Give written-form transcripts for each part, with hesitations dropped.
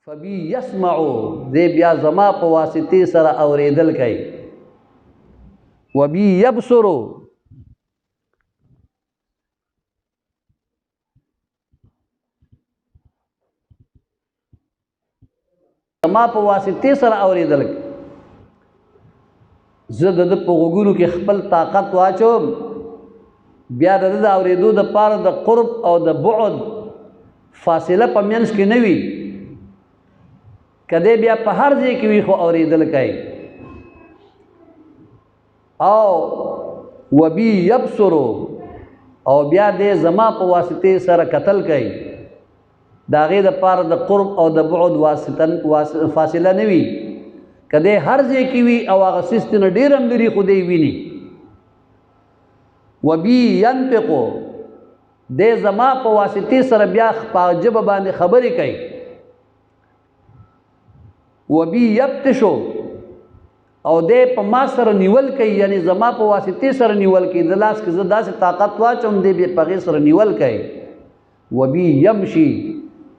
فبی یسمعو دے بیا زما په واسطې سره اوریدل کوي وبی یبصرو زما په واسطې سره اوریدل کوي زه د په غوږونو کې خپل طاقت واچوم بیا د اوریدو د پاره د قرب او د بعد فاصله په منځ کې نه وي کده بیا په هر ځای کې وي خو اوریدل کوي او وبی یبصرو او بیا دې زما په واسطې سره قتل کوي دا غي د پاره د قرب او د بعد فاصله نه وي کده هر ځای کې وي او هغه سیستنه ډیرم لري خو دی ویني وبی ينطقو دې زما په واسطې سره بیا په جبه باندې خبرې کوي وبی یبتشو او دې په ما سره نیول کوي یعنی زما په واسطې سره نیول کوي د لاس کې زدا سه طاقت واچوم دې په غي سره نیول کوي وبی یمشي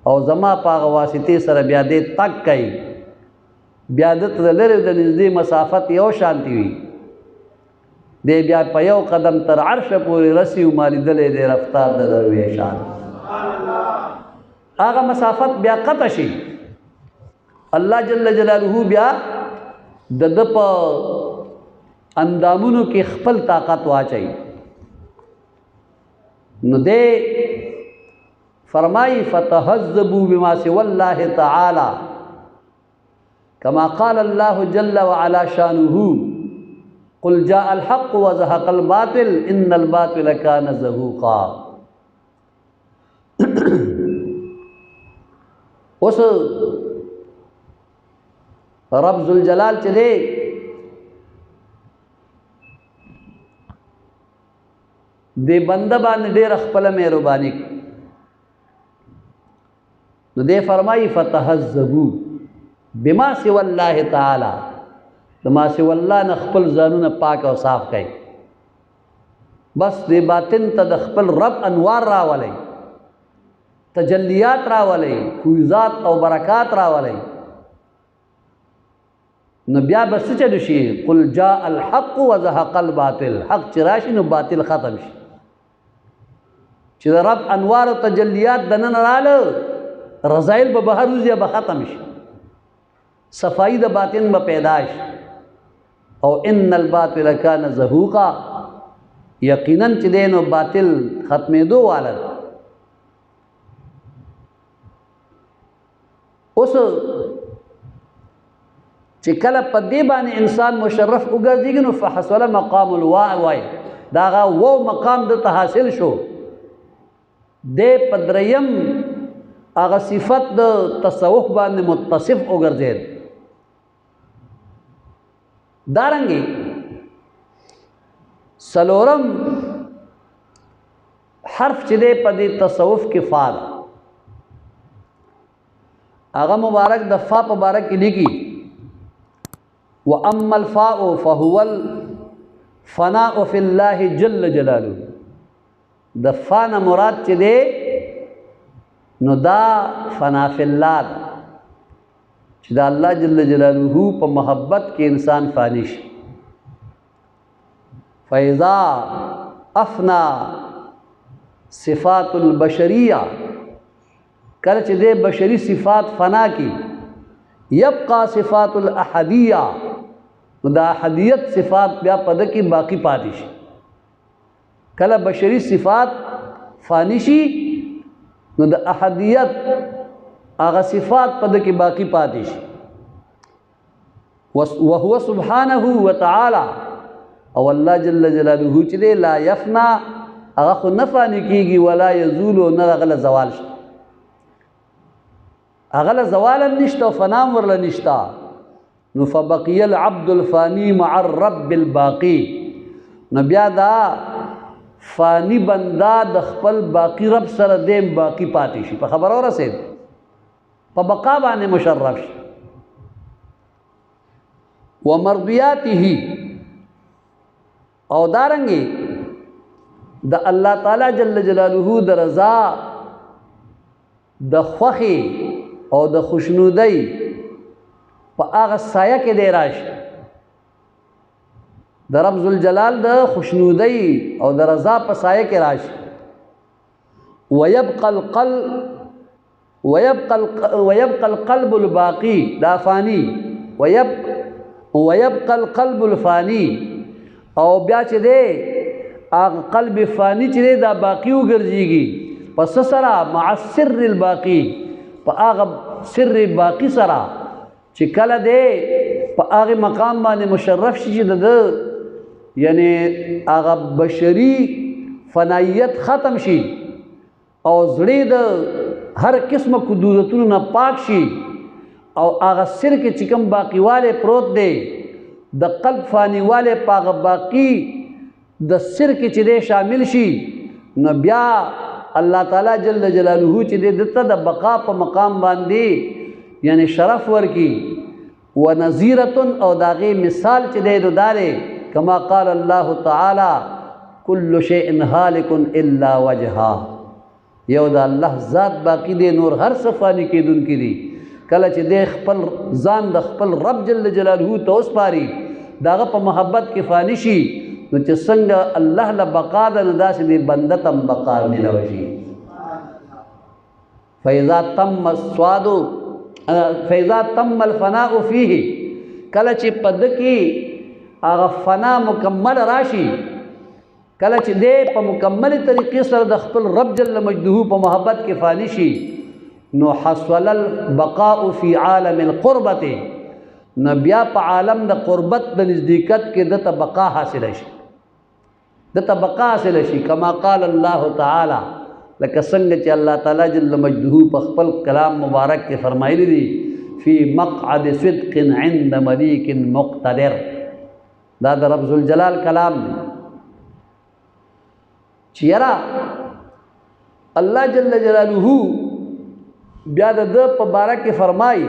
او زما په واسطې سره بیا دې تک کوي بیا د لری د نږدې مسافت یو شانتی وي دې بیا په یو قدم تر عرش پورې رسی او مالیدلې دې رفتار د درویشان هغه مسافت بیا قطع شي الله جل جلاله بیا د په اندامونو کې خپل طاقت واچي نو دې فرمای فتهذبوا بما سوى الله تعالى كما قال الله جل وعلا شانه قل جاء الحق وزهق الباطل ان الباطل كان زهوقا اوس رب ذوالجلال چې دی دې بنده باندې ډېر خپل مهرباني نو دې فرمایي فتهذبوا بما سوى الله تعالی بما سوى الله نه خپل ځانونه پاک او صاف کړي بس دې باطن ته د خپل رب انوار راولي تجلیات راولي فیضات او برکات راولي نو بیا بس چلو شي قل جاء الحق وزهق الباطل حق چراشي نو باطل ختم شي چې رب انوار او تجلیات دنن رااله رضایل به بهر وزي به ختم شي صفائی د باطن به پیدائش او ان الباطل کان زهوقا یقینا چې دینو باطل ختمېدو واله اوس چې کله په دې باندې انسان مشرف وګرځي نو فحصل مقام الواء دا وو مقام د حاصل شو د پدریم هغه صفت د تصوف باندې متصف وګرځید دارنګي سلورم حرف چې د پدې تصوف کې فا هغه مبارک د فا مبارک لیکي واما الفاء فهو الفناء في الله جل جلاله د فا نه مراد چې دی نو دا فنا فی الله چې دا الله جل جلاله په محبت کې انسان فانی شي فاذا افنا صفات البشریه کله چې د بشری صفات فنا کی یبقى صفات الاحدیه دا احدیت صفات بیا پد کې باقی پاتې شي کله بشری صفات فانی شي نو د احدیت هغه صفات پد کې باقی پاتې شي وهو سبحانه وتعالى او الله جل جلاله چې لا يفنا هغه خو نه فانی کیږي ولا يزول نه غل زوال شي هغه زوال نشته او فنا ورل نشته نو فبقي العبد الفاني مع الرب الباقي نو بیا دا فانی بندا د خپل باقی رب سره دیم باقی پاتې شي په خبر اوره سي په بقا باندې مشرف شي ومرضیاته او دارنګي د الله تعالی جل جلاله د رضا د خوخي او د خوشنودۍ په هغه سایه کې دی راشي، د رب ذوالجلال د خوشنودۍ او د رضا په سایه کې راشي. ويبقى القلب الباقي دا فانی، ويبقى القلب الفانی، او بیا چې دی هغه قلب فانی چې دی دا باقی وګرځېږي پس سره مع السر الباقي، په هغه سر باقی سره چې کله دی په هغه مقام باندې مشرف شي چې د یعنی هغه بشري فنایت ختم شي او زړه د هر قسمه کدورتونو نه پاک شي او هغه سر کې چې کوم باقیواله پروت دی د قلب فانیواله په هغه باقی د سر کې چې دی شامل شي، نو بیا الله تعالی جل جلاله چې دی دته د بقا په مقام باندې یعنی شرف ورکی. ونظیرة او داغه مثال چې دی نو داره کما قال الله تعالی کل شیء هالک الا وجهه، یو د الله ذات باقی دی نور هر څه فانی کېدونکي دي. کله چې دی خپل ځان د خپل رب جل جلاله ته وسپاري داغه په محبت کې فانی شي، نو چې څنګه الله له بقا ده نو داسې دی بنده ته بقا ملوي شي. فاذا تم الفناء فيه، کله چې پد کې هغه فنا مکمل راشي، کله چې دی په مکمل طریقې سره د خپل رب جل مجده په محبت کې فانی شي، نو حصل البقاء فی عالم القربت، نو بیا په عالم د قربت د نزدېکت کې دته بقا حاصل شي، دته بقا حاصل شي. کما قال الله تعالی، لکه څنګه چې الله تعالی جل مجده په خپل کلام مبارک کې فرمایلی دي فی مقعد صدق عند ملیک مقتدر، دا د رب ذوالجلال کلام دی چې یاره الله جل جلاله بیا د په باره کې فرمایي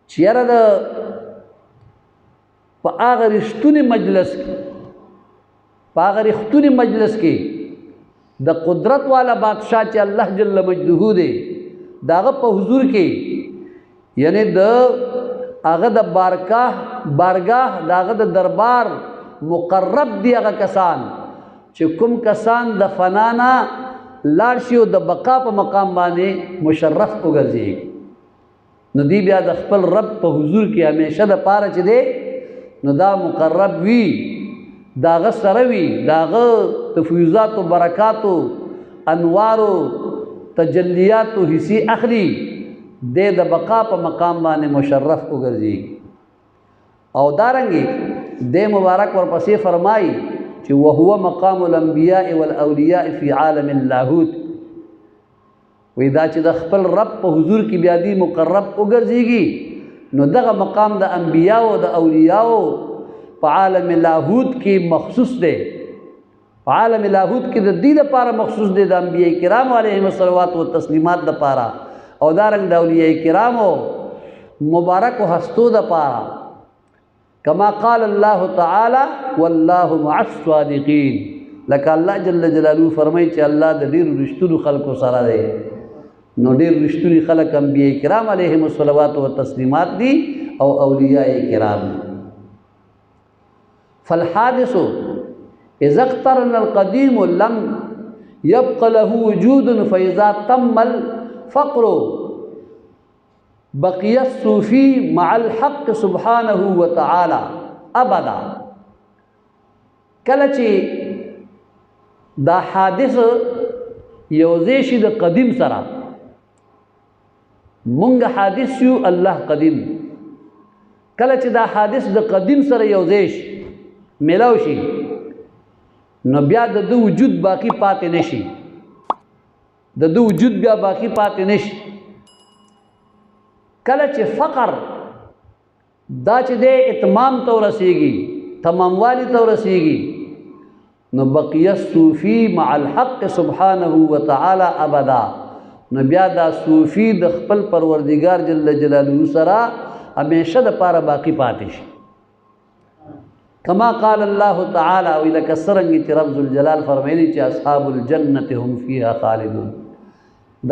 چې یاره د په هغه رښتوني مجلس کې، په هغه رښتوني مجلس کې د قدرت والا بادشاہ چې الله جل مجده دی داغه په حضور کې، یعنی د هغه د بارگاه داغه د دربار مقرب دی هغه کسان چې کوم کسان د فنانا لاړ شي او د بقا په مقام باندې مشرف وګرځي، نو دی بیا د خپل رب په حضور کې همیشه د پاره چې دی نو دا مقرب وي، داغه سره وي، داغه تفویضات و برکات و انوار و تجلیات و حصی اخلي، دے د بقا په مقام باندې مشرف وګرځي. او دارنګي دے مبارک ورپسې فرمایي چې وهو مقام الانبیاء والاولیاء فی عالم اللاهوت، وی دا چې د خپل رب په حضور کې بیا دی مقرب وګرځيږي، نو دغه مقام د انبیاء او د اولیاء په عالم لاهوت کې مخصوص دی، په عالم لاهوت کې د دې لپاره مخصوص دی د انبیاء کرام علیهم الصلوات و تسلیمات لپاره او دارنګ د اولیاء کرامو مبارک هستو لپاره. کما قال الله تعالی والله مع الصادقین، لکه الله جل جلاله فرمایي چې الله د ډېر رښتونو خلکو سره دی، نو ډېر رښتوني خلک انبیاء کرام علیهم الصلوات و تسلیمات دي او اولیاء کرام دي. فالحادث اذا اقترن القديم لم يبق له وجود فاذا تم الفقر بقي الصوفي مع الحق سبحانه وتعالى ابدا. کله چې دا حادث یوځای شي د قدیم سره، مونږ حادث یو الله قدیم، کله چې دا حادث د قدیم سره یوځای شي ملاو شي، نو بیا د وجود باقی پاتې نشي، د وجود بیا باقی پاتې نشي. کله چې فقر دا چې د اتمام ته ورسیږي، تماموالی ته ورسیږي، نو بقیه صوفی مع الحق سبحانه وتعالى ابدا، نو بیا دا صوفی د خپل پروردگار جل جلاله سره همیشه د پاره باقی پاتې شي. کما قال الله تعالی ولک سرنګ چې رب ذوالجلال فرمایلی چې اصحاب الجنه هم فيها خالدون،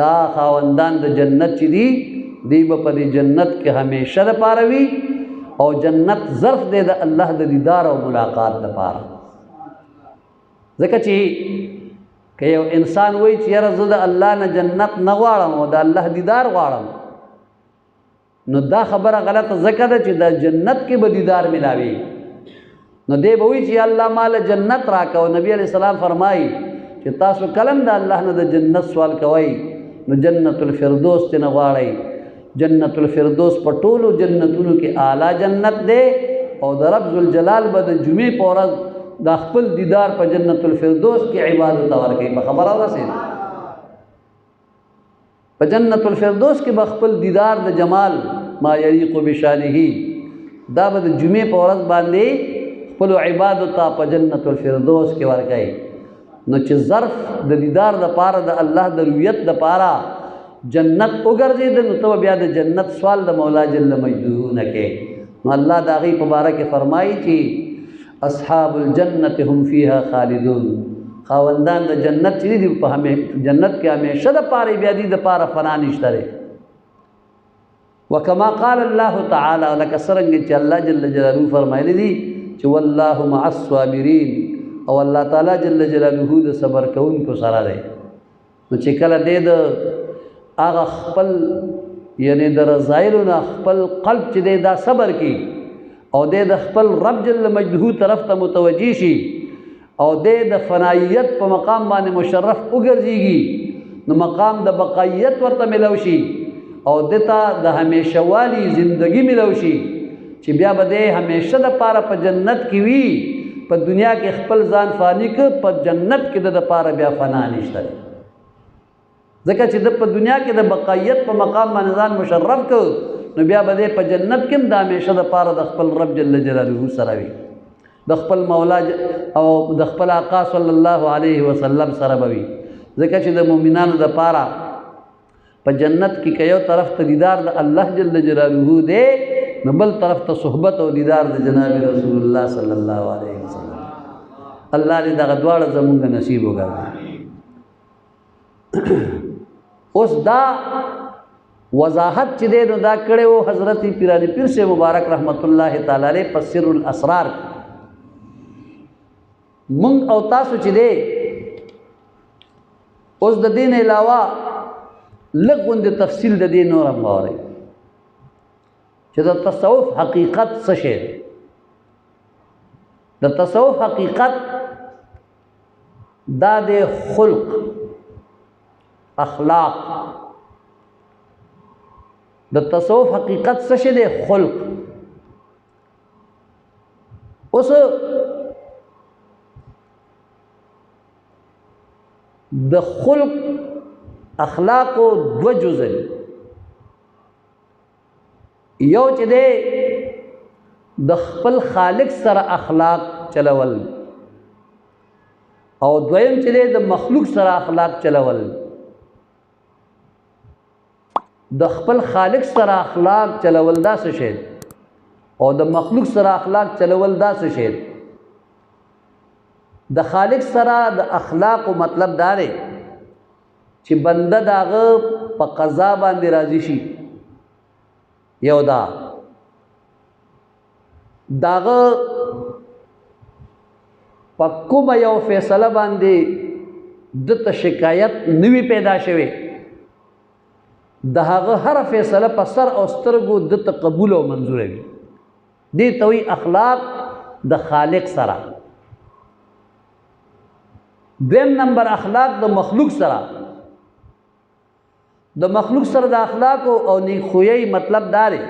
دا خاوندان د جنت چې دي دی به په دې جنت کې همیشه دپاره وي او جنت ظرف دی د الله د دیدار او ملاقات دپاره. ځکه چې که یو انسان وایي چې یاره زه د الله نه جنت نه غواړم او د الله دیدار غواړم، نو دا خبره غلطه ځکه ده چې د جنت کې به دیدار ملاوي. نو دی به وایي چې الله مال جنت راکه، او نبی علیہ السلام فرمایي چې تاسو کلم د الله نه د جنت سوال کوئ نو جنت الفردوس ته نه غواړئ. جنت الفردوس په ټولو جنتونو کې اعلی جنت دی او د رب ذوالجلال به د جمعې په ورځ د خپل دیدار په جنت الفردوس کې عبادت ورکوي. په خبره ورسېد په جنت الفردوس کې به خپل دیدار د جمال ما یلیق بشانه دا به د جمعې په ورځ باندې خپل عبادت په جنت الفردوس کې ورکوي. نو چې ظرف د دیدار د پاره د الله د رؤیت د پاره جنت وګرځېد، نو ته بیا د جنت سوال د مولا جل مجدوه نه کې. نو الله د هغې په باره کې فرمایي چې اصحاب الجنت هم فیها خالدون، خاوندان د جنت چې دي په جنت کې همیشه د پاره بیا دي د پاره فنا نشته دی. وکما قال الله تعالی، لکه څرنګه چې الله جل جلاله فرمایلی دي چې والله مع الصابرین، او الله تعالی جل جلاله د صبر کوونکو سره دی. نو چې کله دی د هغه خپل یعنی د رضایلو نه خپل قلب چې دی دا صبر کی او دی د خپل رب جل مجدوه طرف ته متوجه شي او دی د فنایت په مقام باندې مشرف وګرځېږي، نو مقام د بقایت ورته ملو شي او دته د همیشه والی زندگی ملو شي چې بیا به دی همیشه د پاره په جنت کې وي. په دنیا کې خپل ځان فانی که، په جنت کې د پاره بیا فنا نشته. ځکه چې د په دنیا کې د بقایت په مقام باندې ځان مشرف که، نو بیا به دی په جنت کې هم د همیشه د پاره د خپل رب جل جلاله سره وي، د خپل مولا او د خپل آقا صلی الله علیه وسلم سره به وي. ځکه چې د مؤمنانو د پاره په جنت کې که یو طرف ته دیدار د الله جل جلاله دی، نو بل طرف ته صحبت او دیدار د جناب رسول الله صلی الله علیه وسلم. الله دې دغه دواړه زمونږ نصیب وګرځي. اوس دا وضاحت چې دی نو دا کړی و حضرت پیرانی پیر سے مبارک رحمت الله تعالی علیه په سر الاسرار. مونږ او تاسو چې دی اوس د دین علاوه لږ غوندې تفصیل د دې نور هم واورئ چې د تصوف حقیقت څه شی دی. د تصوف حقیقت دا د خلق، اخلاق. د تصوف حقیقت څه شی دی؟ خلق. اوس د خلق اخلاق دو جزء دي. یو چې دی د خپل خالق سره اخلاق چلول، او دویم چې دی د مخلوق سره اخلاق چلول. د خپل خالق سره اخلاق چلول دا څه شی او د مخلوق سره اخلاق چلول دا څه شی؟ د خالق سره د اخلاق مطلب دا دی چې بنده داغه په قضا باندې راضي شي، یو داغه په کومه یو فیصله باندې دته شکایت نوی پیدا شوی، د هغه هر فیصله په سر او سترګو دته قبول او منظور وي. دې ته وایي اخلاق د خالق سره. دویم نمبر اخلاق د مخلوق سره. د مخلوق سره د اخلاق او نیکخویی مطلب دا دی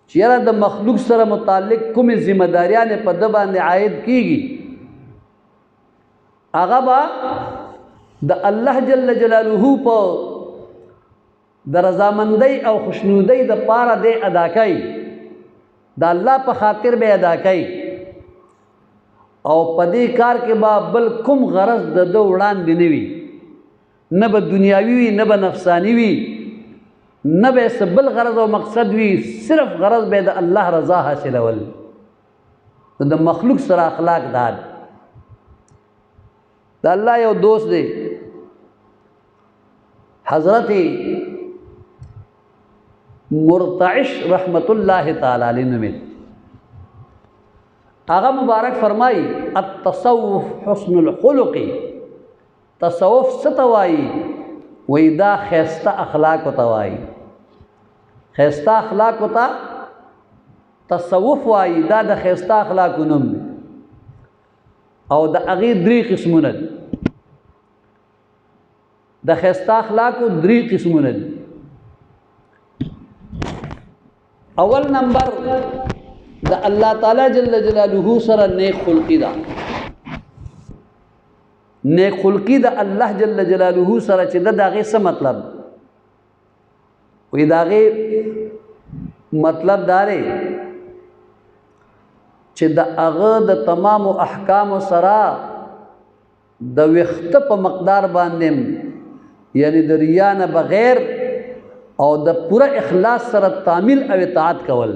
چې یاره د مخلوق سره متعلق کومې ذمہ داریانې په ده باندې عاید کیږي، هغه به د الله جل جلاله په د رضامندۍ او خوشنودۍ د پاره دی ادا کوي، د الله په خاطر به ادا کوي، او په دې کار کې به بل کوم غرض د ده وړاندې نه وي، نه به دنیاوي وي نه به نفسانی وي، نه به څه بل غرض او مقصد وي، صرف غرض به د الله رضا حاصلول. د مخلوق سره اخلاق دا د الله یو دوست دی حضرت مرتعش رحمت الله تعالی علیہ نومید آغا مبارک فرمائی التصوف حسن الخلق تصوف ستوائی وی دا خیستہ اخلاق توائی خیستہ اخلاق تا تصوف وائی دا د خیستہ اخلاق نوم دی او د اغی دری قسمونه دي د خیستہ اخلاق دری قسمونه دي اول نمبر د الله تعالی جل جلاله سره نیک خلقی دا نیک خلقی د الله جل جلاله سره چې دغه څه مطلب وی دغه مطلب داره چې د هغه د تمام احکام سره د وخت په مقدار باندې یعنی د ریا نه بغیر او د پوره اخلاص سره تعمیل او اطاعت کول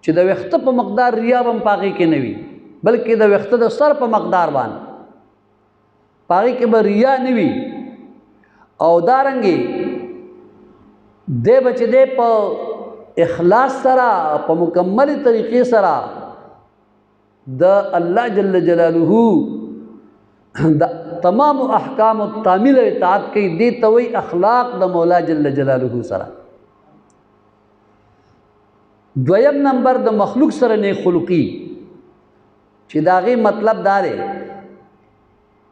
چې د وخت په مقدار ریا هم پاږي کې نه وي بلکې د وخت د سر په مقدار باندې پاږي کې به ریا نه وي او دارنګي دے بچ دے په اخلاص سره په مکمل طریقې سره د الله جل جلاله د تمام احکام او تعمیل او اطاعت کوي دي توي اخلاق د مولا جل جلاله سره دویم نمبر د مخلوق سره نه خلقی چې داغه مطلب داره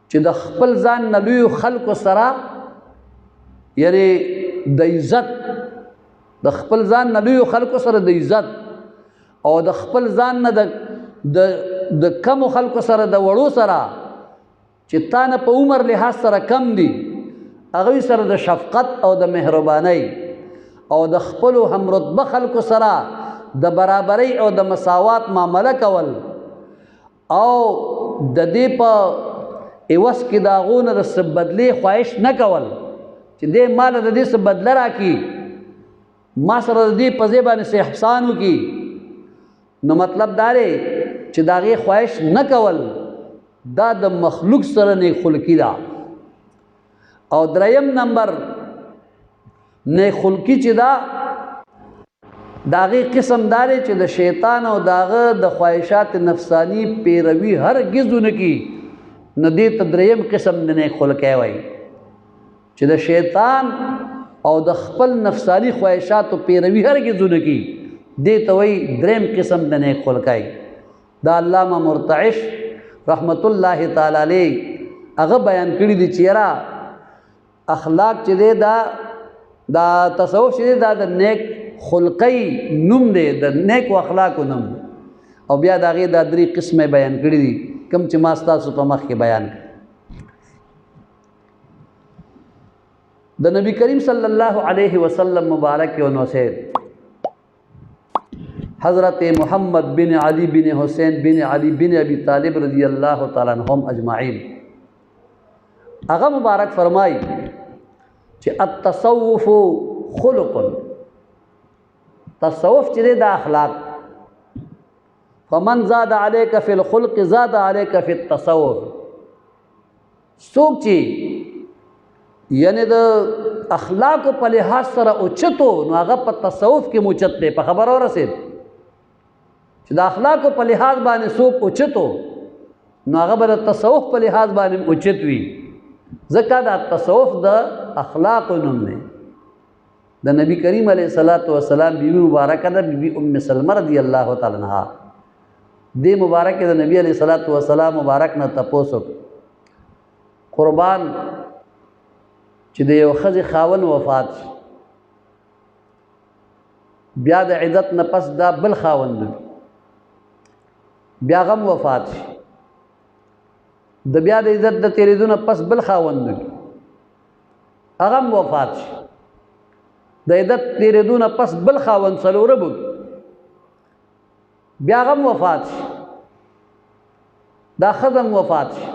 چې د خپل ځان نه لوی خلق سره یعنی د عزت د خپل ځان نه لوی خلکو سره د عزت او د خپل ځان نه د کم خلکو سره د وړو سره چې تا نه په عمر لحاظ سره کم دي هغه سره د شفقت او د مهرباني او د خپل هم رتبه خلکو سره د برابرۍ او د مساوات معامله کول او د دې په ایوس کې داغونه د بدلی خواهش نه کول چې دې مال د دې څه بدله راکړي ما سره د دې په ځای باندې څه احسان وکړي نو مطلب دا دی چې د هغې خواهش نه کول دا د مخلوق سره نیک خلقي ده او دریم نمبر نیک خلقي چې ده د هغې قسم دا دی چې د شیطان او د هغه د خواهشات نفسانی پیروي هرګز ونه کړي نو دې ته دریم قسم د نیک خلقی وایي چې د شیطان او د خپل نفسانی خواهشاتو پیروي هرګز ونه کړي دې ته وایي دریم قسم د نیک خلقی دا علامه مرتعش رحمت الله تعالی علیه هغه بیان کړي دي چې یاره اخلاق چې دی دا تصوف چې دی دا د نیک خلقی نوم دی د نیک اخلاقو نوم او بیا د هغې دا درې قسمه بیان کړي دي کوم چې ما ستاسو په مخ کې بیان کړي د نبی کریم صلی الله علیه وسلم مبارک یو نوسید حضرت محمد بن علی بن حسین بن علی بن ابی طالب رضی اللہ تعالی عنہم اجمعین هغه مبارک فرمای چې التصوف خلق تصوف چې د اخلاق فمن زاد عليك في الخلق زاد عليك في التصوف څوک چې یعنی د اخلاق په لحاظ سره اوچتو نو هغه په تصوف کې موچت دی په خبر اورسید چې د اخلاق په لحاظ باندې څوک اوچتو نو هغه به د تصوف په لحاظ باندې اوچت وي ځکه دا تصوف د اخلاق نوم دی د نبی کریم علیه الصلاۃ والسلام بیبي مبارکه ده بیبي ام سلمہ رضی الله تعالی عنها دې مبارکه د نبی علیه الصلاۃ والسلام مبارک نه تپوسو قربان چې د یو ښځې خاون وفات شي بیا د عدت نه پس دا بل خاوند بیا غم وفات شي د بیا د عزت د تیریدو نه پس بل خاوند هغه هم وفات شي د عدت تیریدو نه پس بل خاوند څلوره به بیا هغه هم وفات شي دا ښځه هم وفات شي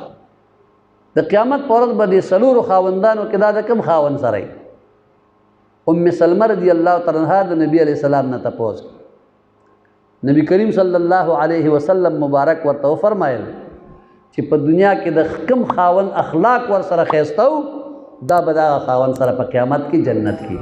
د قیامت پر ورځ به د څلورو خاوندانو کې دا د کوم خاوند سره ام سلمہ رضی الله تعالی عنها د نبی علیہ السلام نه تپوس نبی کریم صلی الله علیه وسلم مبارک ورته فرمایل چې په دنیا کې د کوم خاوند اخلاق ور سره خېستو دا به دغه خاوند سره په قیامت کې جنت کې